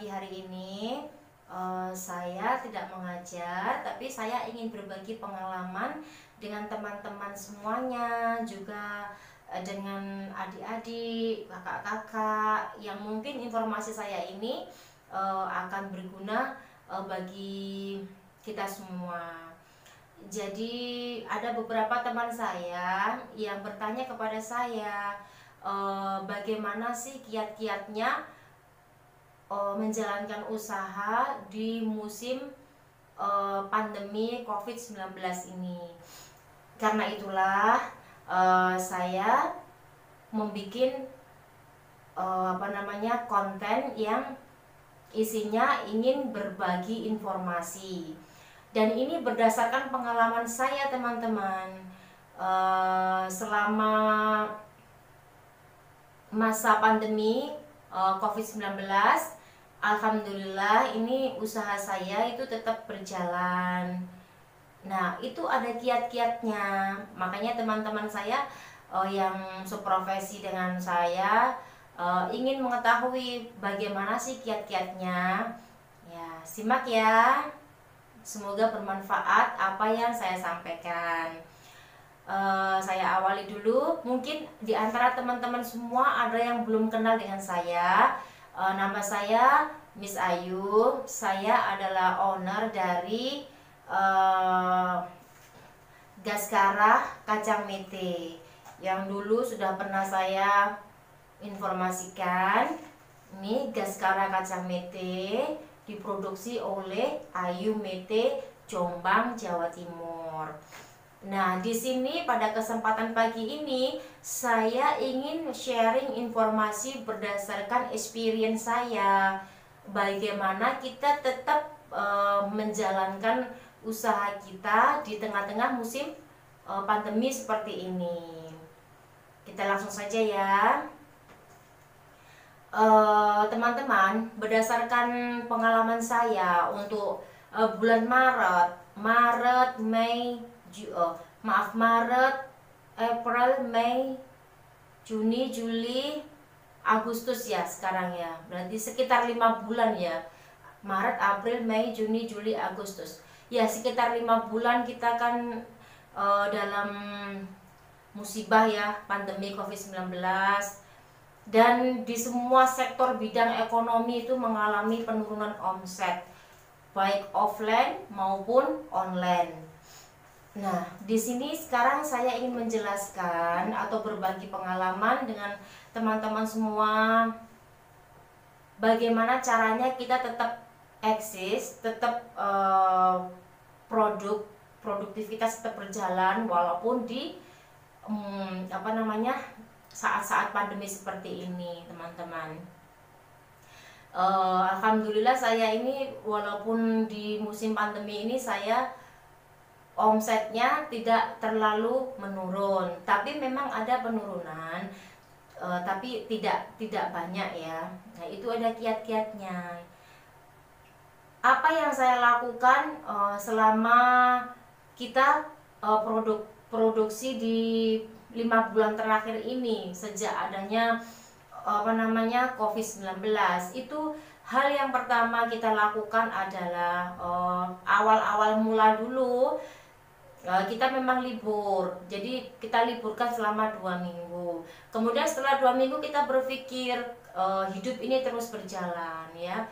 pagi hari ini saya tidak mengajar, tapi saya ingin berbagi pengalaman dengan teman-teman semuanya, juga dengan adik-adik, kakak-kakak, yang mungkin informasi saya ini akan berguna bagi kita semua. Jadi ada beberapa teman saya yang bertanya kepada saya, bagaimana sih kiat-kiatnya menjalankan usaha di musim pandemi COVID-19 ini. Karena itulah saya membuat konten yang isinya ingin berbagi informasi. Dan ini berdasarkan pengalaman saya, teman-teman. Selama masa pandemi COVID-19, alhamdulillah ini usaha saya itu tetap berjalan. Nah, itu ada kiat-kiatnya. Makanya teman-teman saya yang seprofesi dengan saya ingin mengetahui bagaimana sih kiat-kiatnya. Ya, simak ya. Semoga bermanfaat apa yang saya sampaikan. Saya awali dulu. Mungkin di antara teman-teman semua ada yang belum kenal dengan saya. Nama saya Miss Ayu. Saya adalah owner dari Gaskara Kacang Mete yang dulu sudah pernah saya informasikan. Ini Gaskara Kacang Mete diproduksi oleh Ayu Mete, Jombang, Jawa Timur. Nah, di sini pada kesempatan pagi ini saya ingin sharing informasi berdasarkan experience saya. Bagaimana kita tetap menjalankan usaha kita di tengah-tengah musim pandemi seperti ini. Kita langsung saja ya. Teman-teman, berdasarkan pengalaman saya untuk bulan Maret, Mei, Maret, April, Mei, Juni, Juli, Agustus ya sekarang ya. Berarti sekitar 5 bulan ya. Maret, April, Mei, Juni, Juli, Agustus. Ya, sekitar 5 bulan kita kan dalam musibah ya, pandemi COVID-19. Dan di semua sektor bidang ekonomi itu mengalami penurunan omset, baik offline maupun online. Nah, di sini sekarang saya ingin menjelaskan atau berbagi pengalaman dengan teman-teman semua, bagaimana caranya kita tetap eksis, tetap produktivitas tetap berjalan walaupun di saat-saat pandemi seperti ini, teman-teman. Alhamdulillah saya ini walaupun di musim pandemi ini saya omsetnya tidak terlalu menurun, tapi memang ada penurunan, tapi tidak banyak ya. Nah, itu ada kiat-kiatnya. Apa yang saya lakukan selama kita produksi di 5 bulan terakhir ini sejak adanya COVID-19, itu hal yang pertama kita lakukan adalah awal-awal mula dulu kita memang libur, jadi kita liburkan selama 2 minggu. Kemudian setelah 2 minggu kita berpikir hidup ini terus berjalan ya,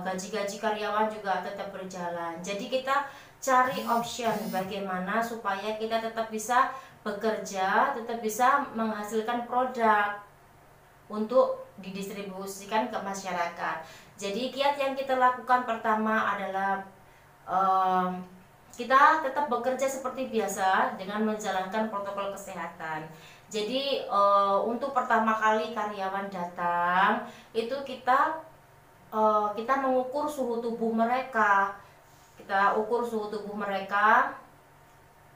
gaji-gaji karyawan juga tetap berjalan. Jadi kita cari option bagaimana supaya kita tetap bisa bekerja, tetap bisa menghasilkan produk untuk didistribusikan ke masyarakat. Jadi kiat yang kita lakukan pertama adalah kita tetap bekerja seperti biasa dengan menjalankan protokol kesehatan. Jadi untuk pertama kali karyawan datang itu kita mengukur suhu tubuh mereka. Kita ukur suhu tubuh mereka.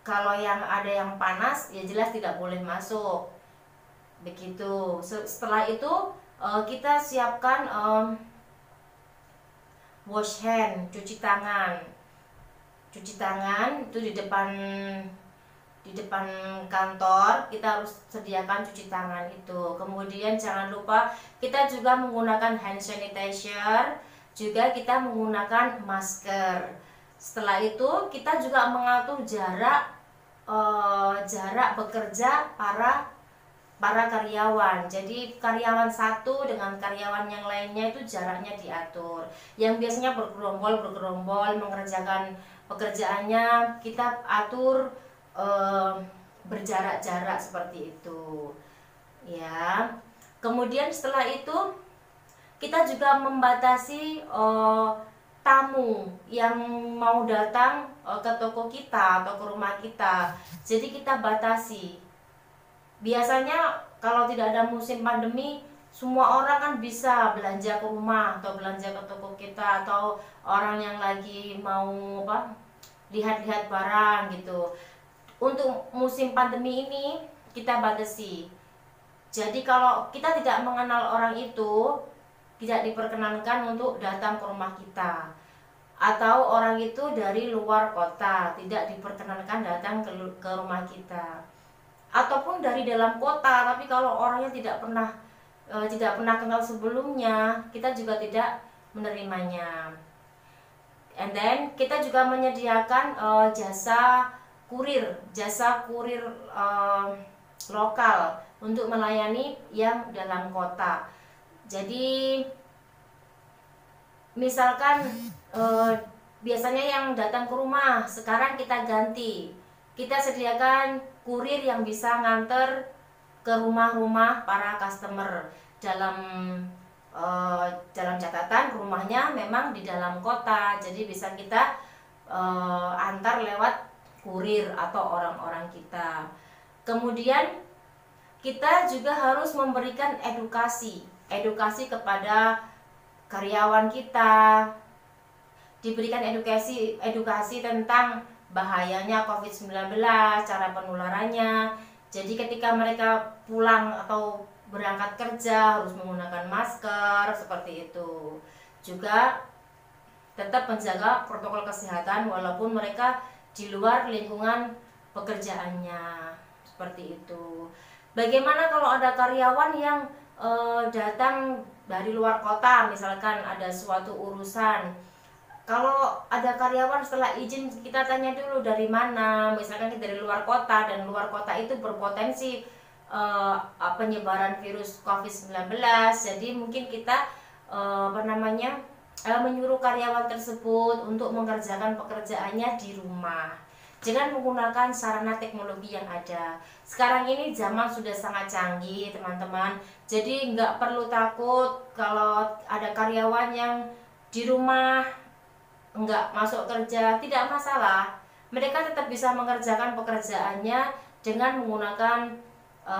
Kalau yang ada yang panas ya jelas tidak boleh masuk. Begitu. Setelah itu kita siapkan wash hand, cuci tangan. Cuci tangan itu di depan di depan kantor kita harus sediakan cuci tangan itu. Kemudian jangan lupa kita juga menggunakan hand sanitizer, juga kita menggunakan masker. Setelah itu kita juga mengatur jarak bekerja para karyawan. Jadi karyawan satu dengan karyawan yang lainnya itu jaraknya diatur. Yang biasanya bergerombol mengerjakan pekerjaannya kita atur berjarak-jarak seperti itu ya. Kemudian setelah itu kita juga membatasi tamu yang mau datang ke toko kita atau ke rumah kita. Jadi kita batasi. Biasanya kalau tidak ada musim pandemi, semua orang kan bisa belanja ke rumah atau belanja ke toko kita, atau orang yang lagi mau lihat-lihat barang gitu. Untuk musim pandemi ini kita batasi. Jadi kalau kita tidak mengenal orang itu, tidak diperkenankan untuk datang ke rumah kita. Atau orang itu dari luar kota, tidak diperkenankan datang ke rumah kita. Ataupun dari dalam kota, tapi kalau orangnya tidak pernah kenal sebelumnya, kita juga tidak menerimanya. And then kita juga menyediakan jasa kurir lokal untuk melayani yang dalam kota. Jadi misalkan biasanya yang datang ke rumah, sekarang kita ganti. Kita sediakan kurir yang bisa nganter ke rumah-rumah para customer. Dalam catatan rumahnya memang di dalam kota, jadi bisa kita antar lewat kurir atau orang-orang kita. Kemudian kita juga harus memberikan edukasi kepada karyawan kita. Diberikan edukasi tentang bahayanya COVID-19, cara penularannya. Jadi ketika mereka pulang atau berangkat kerja harus menggunakan masker seperti itu. Juga tetap menjaga protokol kesehatan walaupun mereka di luar lingkungan pekerjaannya seperti itu. Bagaimana kalau ada karyawan yang datang dari luar kota, misalkan ada suatu urusan. Kalau ada karyawan setelah izin kita tanya dulu dari mana, misalkan dari luar kota, dan luar kota itu berpotensi penyebaran virus COVID-19. Jadi mungkin kita menyuruh karyawan tersebut untuk mengerjakan pekerjaannya di rumah. Jangan menggunakan sarana teknologi yang ada. Sekarang ini zaman sudah sangat canggih teman-teman. Jadi nggak perlu takut kalau ada karyawan yang di rumah nggak masuk kerja, tidak masalah. Mereka tetap bisa mengerjakan pekerjaannya dengan menggunakan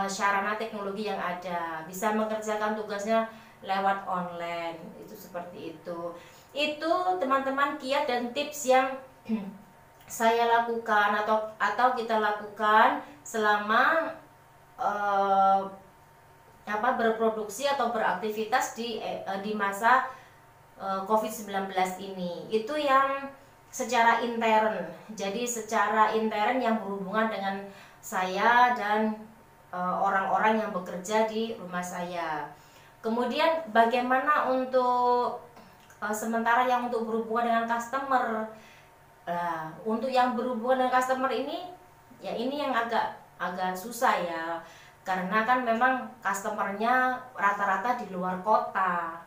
sarana teknologi yang ada. Bisa mengerjakan tugasnya lewat online. Itu seperti itu. Itu teman-teman kiat dan tips yang saya lakukan atau kita lakukan selama berproduksi atau beraktivitas di masa COVID-19 ini. Itu yang secara intern. Jadi secara intern yang berhubungan dengan saya dan orang-orang yang bekerja di rumah saya. Kemudian bagaimana untuk sementara yang untuk berhubungan dengan customer. Untuk yang berhubungan dengan customer ini, ya ini yang agak susah ya, karena kan memang customernya rata-rata di luar kota.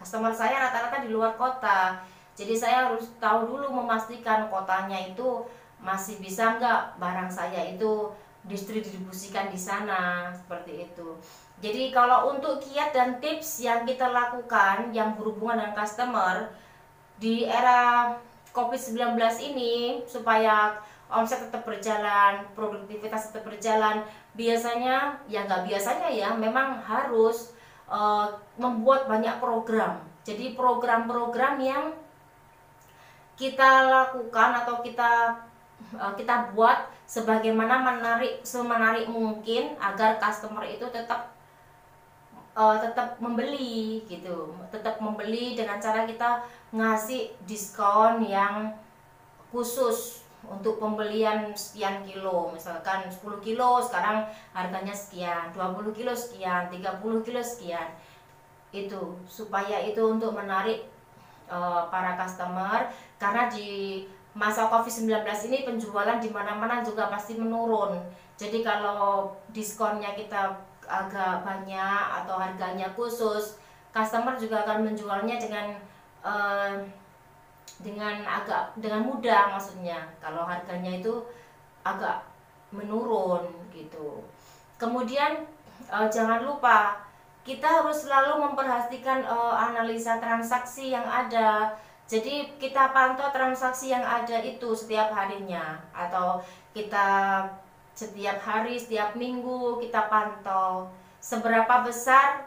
Customer saya rata-rata di luar kota, jadi saya harus tahu dulu memastikan kotanya itu masih bisa nggak barang saya itu distribusikan di sana, seperti itu. Jadi kalau untuk kiat dan tips yang kita lakukan yang berhubungan dengan customer di era COVID-19 ini, supaya omset tetap berjalan, produktivitas tetap berjalan, biasanya ya nggak biasanya ya, memang harus membuat banyak program. Jadi program-program yang kita lakukan atau kita buat sebagaimana semenarik mungkin agar customer itu tetap membeli gitu, tetap membeli dengan cara kita ngasih diskon yang khusus untuk pembelian sekian kilo, misalkan 10 kilo sekarang harganya sekian, 20 kilo sekian, 30 kilo sekian. Itu supaya itu untuk menarik para customer, karena di masa Covid-19 ini penjualan di mana-mana juga pasti menurun. Jadi kalau diskonnya kita agak banyak atau harganya khusus, customer juga akan menjualnya eh, dengan mudah, maksudnya kalau harganya itu agak menurun gitu. Kemudian jangan lupa kita harus selalu memperhatikan analisa transaksi yang ada. Jadi kita pantau transaksi yang ada itu setiap harinya, atau kita setiap hari, setiap minggu kita pantau seberapa besar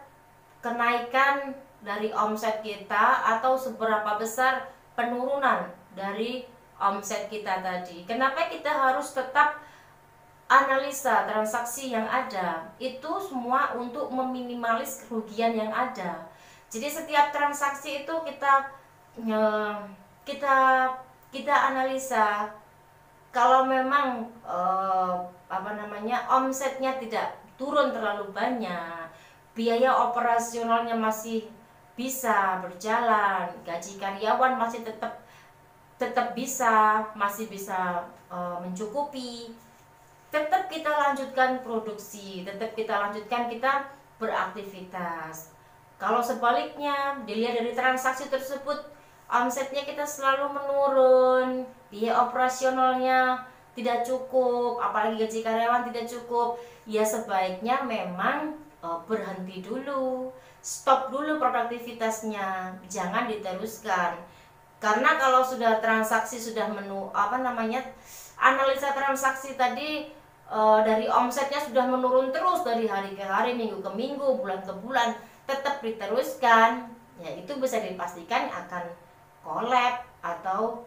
kenaikan dari omset kita atau seberapa besar penurunan dari omset kita tadi. Kenapa kita harus tetap analisa transaksi yang ada? Itu semua untuk meminimalis kerugian yang ada. Jadi setiap transaksi itu kita kita analisa. Kalau memang omsetnya tidak turun terlalu banyak, biaya operasionalnya masih bisa berjalan, gaji karyawan masih masih bisa mencukupi, tetap kita lanjutkan produksi, tetap kita lanjutkan kita beraktivitas. Kalau sebaliknya dilihat dari transaksi tersebut, omsetnya kita selalu menurun, biaya operasionalnya tidak cukup, apalagi gaji karyawan tidak cukup, ya sebaiknya memang berhenti dulu, stop dulu produktivitasnya, jangan diteruskan. Karena kalau sudah transaksi sudah analisa transaksi tadi dari omsetnya sudah menurun terus dari hari ke hari, minggu ke minggu, bulan ke bulan, tetap diteruskan, ya itu bisa dipastikan akan collapse atau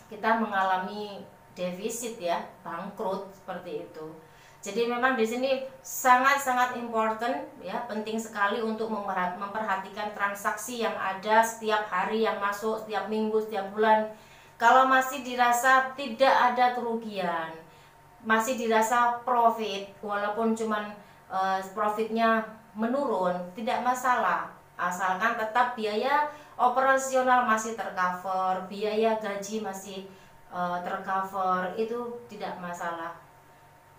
kita mengalami defisit, ya, bangkrut seperti itu. Jadi memang di sini sangat-sangat important, ya, penting sekali untuk memperhatikan transaksi yang ada setiap hari yang masuk, setiap minggu, setiap bulan. Kalau masih dirasa tidak ada kerugian, masih dirasa profit, walaupun cuman profitnya menurun, tidak masalah, asalkan tetap biaya operasional masih tercover, biaya gaji masih tercover, itu tidak masalah.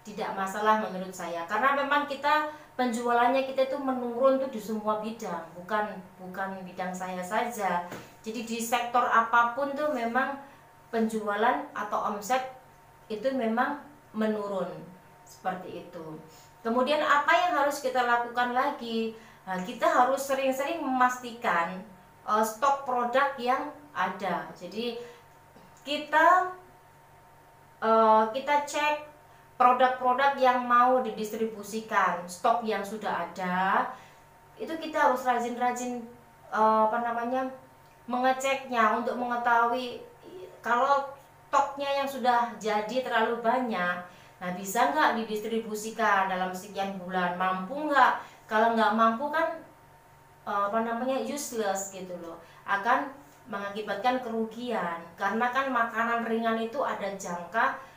Tidak masalah menurut saya, karena memang kita penjualannya kita itu menurun tuh di semua bidang, bukan bidang saya saja. Jadi di sektor apapun tuh memang penjualan atau omset itu memang menurun seperti itu. Kemudian apa yang harus kita lakukan lagi? Nah, kita harus sering-sering memastikan stok produk yang ada. Jadi kita cek produk-produk yang mau didistribusikan, stok yang sudah ada, itu kita harus rajin-rajin mengeceknya untuk mengetahui kalau stoknya yang sudah jadi terlalu banyak, nah bisa nggak didistribusikan dalam sekian bulan, mampu nggak? Kalau nggak mampu kan useless gitu loh, akan mengakibatkan kerugian, karena kan makanan ringan itu ada jangka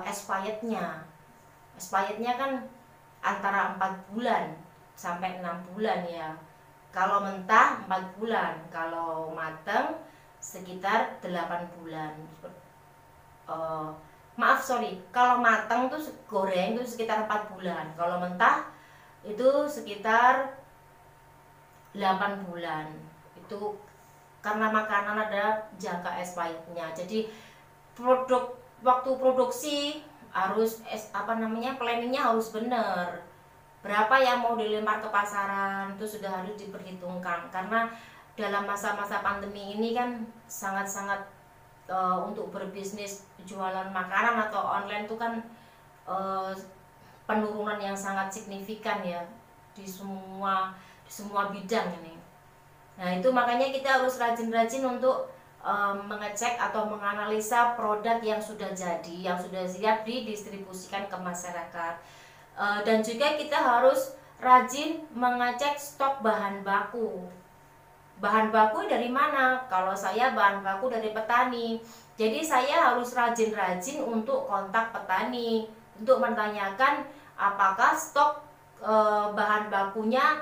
expirednya kan antara 4 bulan sampai 6 bulan, ya. Kalau mentah 4 bulan, kalau matang sekitar 8 bulan. Kalau matang tuh goreng itu sekitar 4 bulan, kalau mentah itu sekitar 8 bulan. Itu karena makanan ada jangka expirednya. Jadi waktu produksi harus planningnya harus benar. Berapa yang mau dilempar ke pasaran itu sudah harus diperhitungkan, karena dalam masa-masa pandemi ini kan sangat-sangat untuk berbisnis jualan makanan atau online itu kan penurunan yang sangat signifikan, ya, di semua bidang ini. Nah itu makanya kita harus rajin-rajin untuk mengecek atau menganalisa produk yang sudah jadi, yang sudah siap didistribusikan ke masyarakat. Dan juga kita harus rajin mengecek stok bahan baku. bahan baku dari mana? Kalau saya bahan baku dari petani. Jadi saya harus rajin-rajin untuk kontak petani untuk menanyakan apakah stok bahan bakunya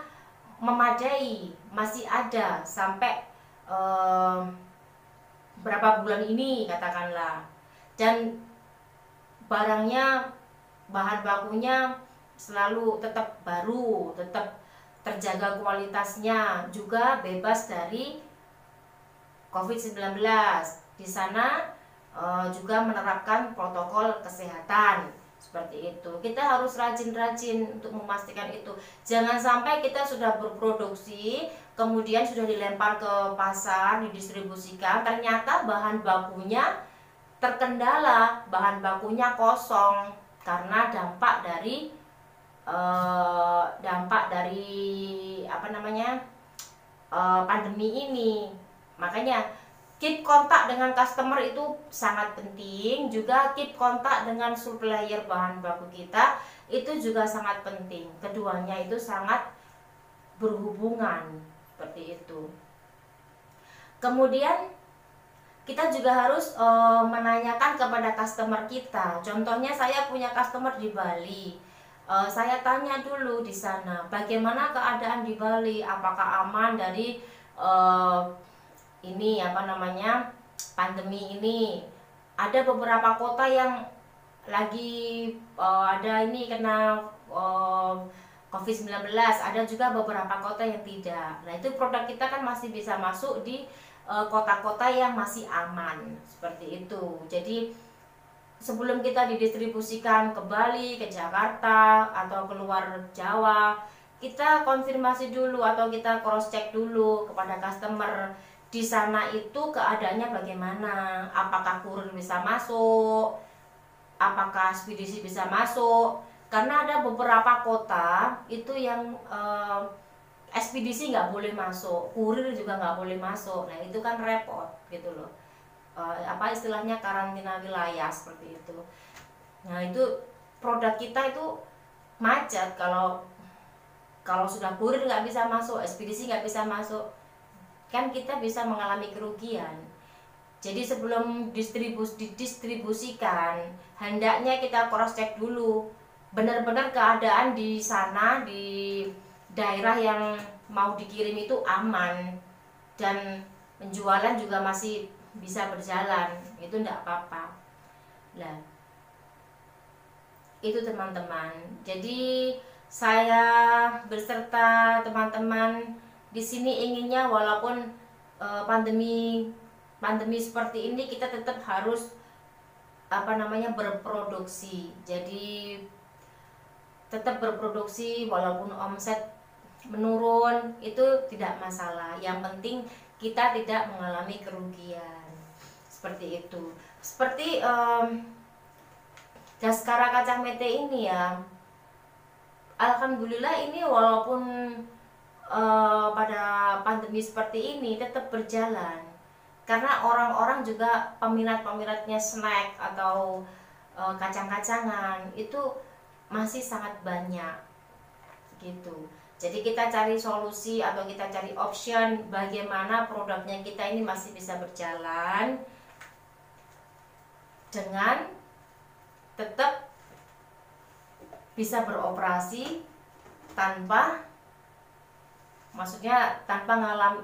memadai, masih ada sampai berapa bulan ini katakanlah. Dan barangnya, bahan bakunya selalu tetap baru, tetap terjaga kualitasnya, juga bebas dari COVID-19. Di sana juga menerapkan protokol kesehatan seperti itu. Kita harus rajin-rajin untuk memastikan itu. Jangan sampai kita sudah berproduksi, kemudian sudah dilempar ke pasar, didistribusikan, ternyata bahan bakunya terkendala, bahan bakunya kosong karena dampak dari pandemi ini. Makanya keep kontak dengan customer itu sangat penting, juga keep kontak dengan supplier bahan baku kita itu juga sangat penting. Keduanya itu sangat berhubungan seperti itu. Kemudian kita juga harus menanyakan kepada customer kita. Contohnya saya punya customer di Bali. Saya tanya dulu di sana, bagaimana keadaan di Bali? Apakah aman dari pandemi ini? Ada beberapa kota yang lagi ada ini kena COVID-19, ada juga beberapa kota yang tidak. Nah, itu produk kita kan masih bisa masuk di kota-kota yang masih aman seperti itu. Jadi sebelum kita didistribusikan ke Bali, ke Jakarta atau keluar Jawa, kita konfirmasi dulu atau kita cross check dulu kepada customer di sana itu keadaannya bagaimana, apakah kurir bisa masuk, apakah ekspedisi bisa masuk. Karena ada beberapa kota itu yang ekspedisi nggak boleh masuk, kurir juga nggak boleh masuk. Nah itu kan repot gitu loh. Istilahnya karantina wilayah seperti itu. Nah itu produk kita itu macet kalau sudah kurir nggak bisa masuk, ekspedisi nggak bisa masuk, kan kita bisa mengalami kerugian. Jadi sebelum didistribusikan, hendaknya kita cross check dulu benar-benar keadaan di sana, di daerah yang mau dikirim itu aman dan penjualan juga masih bisa berjalan, itu enggak apa-apa. Nah, itu teman-teman. Jadi saya berserta teman-teman di sini inginnya walaupun pandemi seperti ini kita tetap harus berproduksi. Jadi tetap berproduksi walaupun omset menurun itu tidak masalah. Yang penting kita tidak mengalami kerugian seperti itu. Seperti Gaskara Kacang Mete ini ya, alhamdulillah ini walaupun pada pandemi seperti ini tetap berjalan karena orang-orang juga peminatnya snack atau kacang-kacangan itu masih sangat banyak gitu. Jadi kita cari solusi atau kita cari option bagaimana produknya kita ini masih bisa berjalan dengan tetap bisa beroperasi tanpa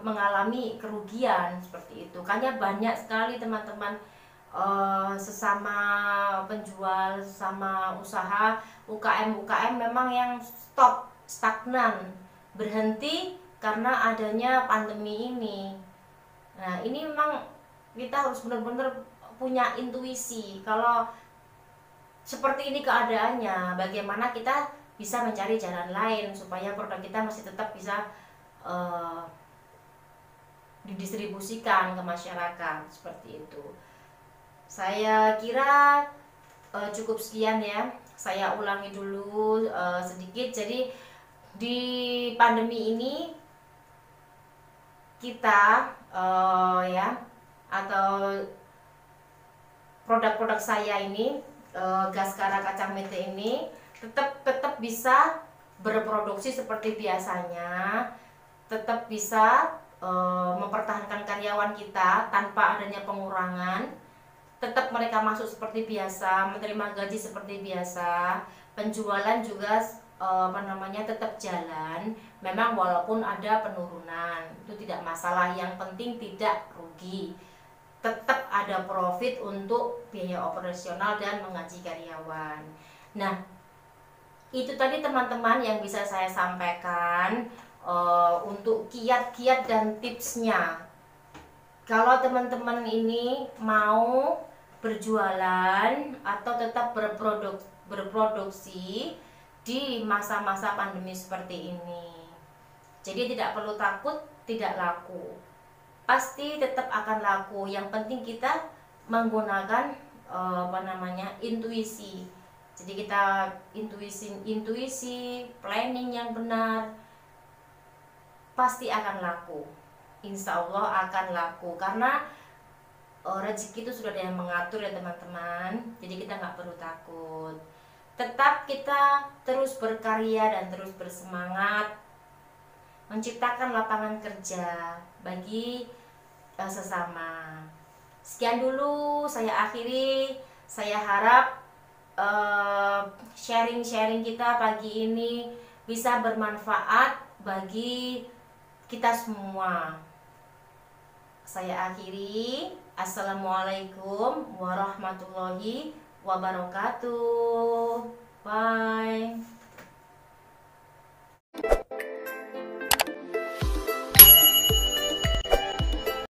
mengalami kerugian seperti itu. Karena banyak sekali teman-teman sesama penjual, sesama usaha UKM memang yang stagnan, berhenti karena adanya pandemi ini. Nah ini memang kita harus benar-benar punya intuisi kalau seperti ini keadaannya, bagaimana kita bisa mencari jalan lain supaya produk kita masih tetap bisa didistribusikan ke masyarakat seperti itu. Saya kira cukup sekian ya. Saya ulangi dulu sedikit. Jadi di pandemi ini kita atau produk-produk saya ini Gaskara Kacang Mete ini tetap bisa berproduksi seperti biasanya, tetap bisa mempertahankan karyawan kita tanpa adanya pengurangan, tetap mereka masuk seperti biasa, menerima gaji seperti biasa, penjualan juga tetap jalan. Memang walaupun ada penurunan itu tidak masalah, yang penting tidak rugi, tetap ada profit untuk biaya operasional dan menggaji karyawan. Nah, itu tadi teman-teman yang bisa saya sampaikan untuk kiat-kiat dan tipsnya. Kalau teman-teman ini mau berjualan atau tetap berproduksi di masa-masa pandemi seperti ini, jadi tidak perlu takut tidak laku, pasti tetap akan laku. Yang penting kita menggunakan intuisi. Jadi kita intuisi planning yang benar, pasti akan laku. Insya Allah akan laku, karena rezeki itu sudah ada yang mengatur ya teman-teman. Jadi kita nggak perlu takut. Tetap kita terus berkarya dan terus bersemangat menciptakan lapangan kerja bagi sesama. Sekian dulu saya akhiri. Saya harap sharing-sharing kita pagi ini bisa bermanfaat bagi kita semua. Saya akhiri. Assalamualaikum warahmatullahi wabarakatuh. Bye.